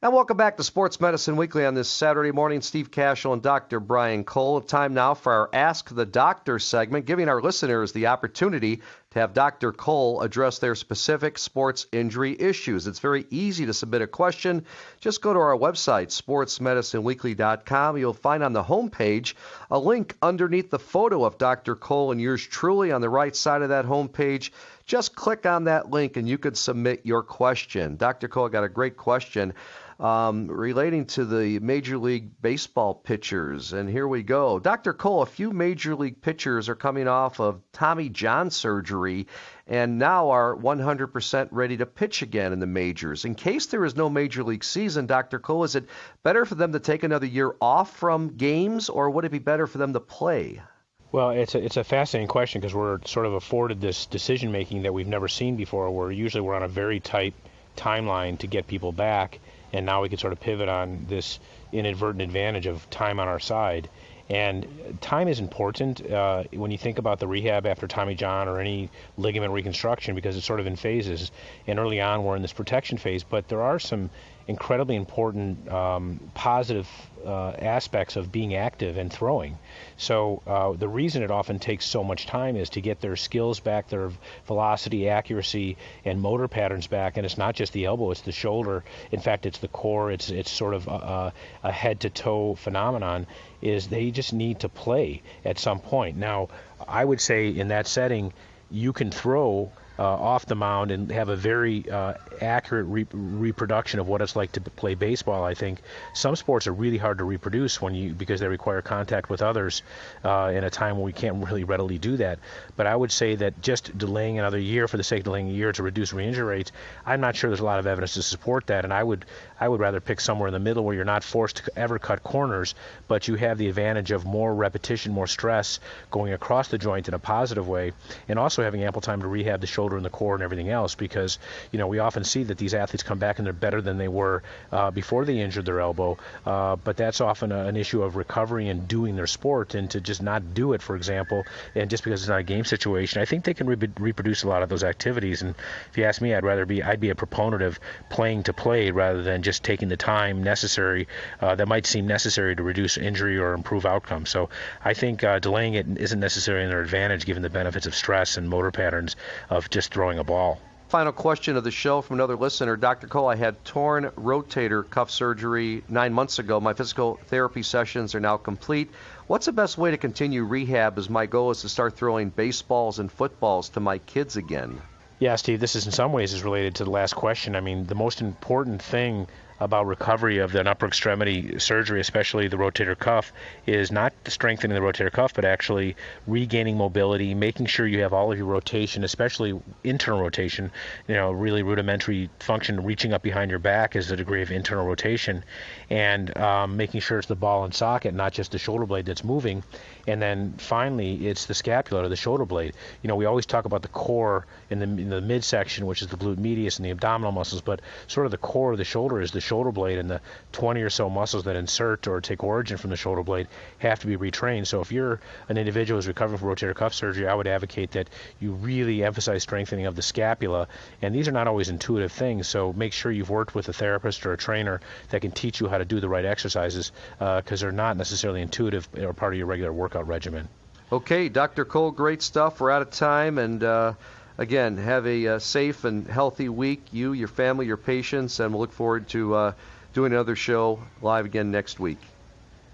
And welcome back to Sports Medicine Weekly on this Saturday morning. Steve Kashul and Dr. Brian Cole. Time now for our Ask the Doctor segment, giving our listeners the opportunity to have Dr. Cole address their specific sports injury issues. It's very easy to submit a question. Just go to our website, sportsmedicineweekly.com. You'll find on the homepage a link underneath the photo of Dr. Cole and yours truly on the right side of that homepage. Just click on that link and you could submit your question. Dr. Cole got a great question relating to the Major League Baseball pitchers. And here we go. Dr. Cole, a few Major League pitchers are coming off of Tommy John surgery and now are 100% ready to pitch again in the majors. In case there is no Major League season, Dr. Cole, is it better for them to take another year off from games, or would it be better for them to play? Well, it's a fascinating question because we're sort of afforded this decision making that we've never seen before, where usually we're on a very tight timeline to get people back, and now we can sort of pivot on this inadvertent advantage of time on our side. And time is important when you think about the rehab after Tommy John or any ligament reconstruction, because it's sort of in phases. And early on, we're in this protection phase, but there are some incredibly important positive aspects of being active and throwing. So the reason it often takes so much time is to get their skills back, their velocity, accuracy, and motor patterns back. And it's not just the elbow, it's the shoulder. In fact, it's the core. It's sort of a head-to-toe phenomenon, is they just need to play at some point. Now, I would say in that setting, you can throw off the mound and have a very accurate reproduction of what it's like to play baseball. I think some sports are really hard to reproduce because they require contact with others in a time when we can't really readily do that. But I would say that just delaying another year for the sake of delaying a year to reduce re-injury rates, I'm not sure there's a lot of evidence to support that. And I would rather pick somewhere in the middle where you're not forced to ever cut corners, but you have the advantage of more repetition, more stress going across the joint in a positive way, and also having ample time to rehab the shoulder and the core and everything else, because we often see that these athletes come back and they're better than they were before they injured their elbow, but that's often an issue of recovery and doing their sport. And to just not do it, for example, and just because it's not a game situation, I think they can reproduce a lot of those activities. And if you ask me, I'd be a proponent of playing to play rather than just taking the time necessary that might seem necessary to reduce injury or improve outcomes. So I think delaying it isn't necessarily in their advantage, given the benefits of stress and motor patterns of just throwing a ball. Final question of the show from another listener. Dr. Cole, I had torn rotator cuff surgery 9 months ago. My physical therapy sessions are now complete. What's the best way to continue rehab, as my goal is to start throwing baseballs and footballs to my kids again? Yeah, Steve, this is in some ways is related to the last question. I mean, the most important thing about recovery of an upper extremity surgery, especially the rotator cuff, is not strengthening the rotator cuff, but actually regaining mobility, making sure you have all of your rotation, especially internal rotation, really rudimentary function. Reaching up behind your back is a degree of internal rotation, and making sure it's the ball and socket, not just the shoulder blade that's moving. And then finally, it's the scapula or the shoulder blade. We always talk about the core in the midsection, which is the glute medius and the abdominal muscles, but sort of the core of the shoulder is the shoulder blade, and the 20 or so muscles that insert or take origin from the shoulder blade have to be retrained. So if you're an individual who's recovering from rotator cuff surgery, I would advocate that you really emphasize strengthening of the scapula. And these are not always intuitive things, so make sure you've worked with a therapist or a trainer that can teach you how to do the right exercises, because they're not necessarily intuitive or part of your regular workout regimen. Okay, Dr. Cole, great stuff. We're out of time, and again, have a safe and healthy week, you, your family, your patients, and we'll look forward to doing another show live again next week.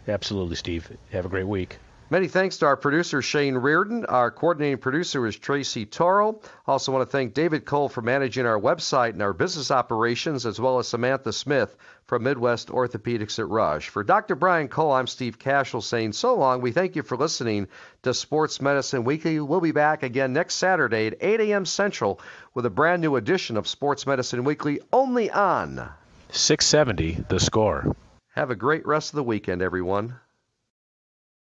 Absolutely, Steve. Have a great week. Many thanks to our producer, Shane Reardon. Our coordinating producer is Tracy Toro. Also want to thank David Cole for managing our website and our business operations, as well as Samantha Smith from Midwest Orthopedics at Rush. For Dr. Brian Cole, I'm Steve Kashul saying so long. We thank you for listening to Sports Medicine Weekly. We'll be back again next Saturday at 8 a.m. Central with a brand new edition of Sports Medicine Weekly, only on 670 The Score. Have a great rest of the weekend, everyone.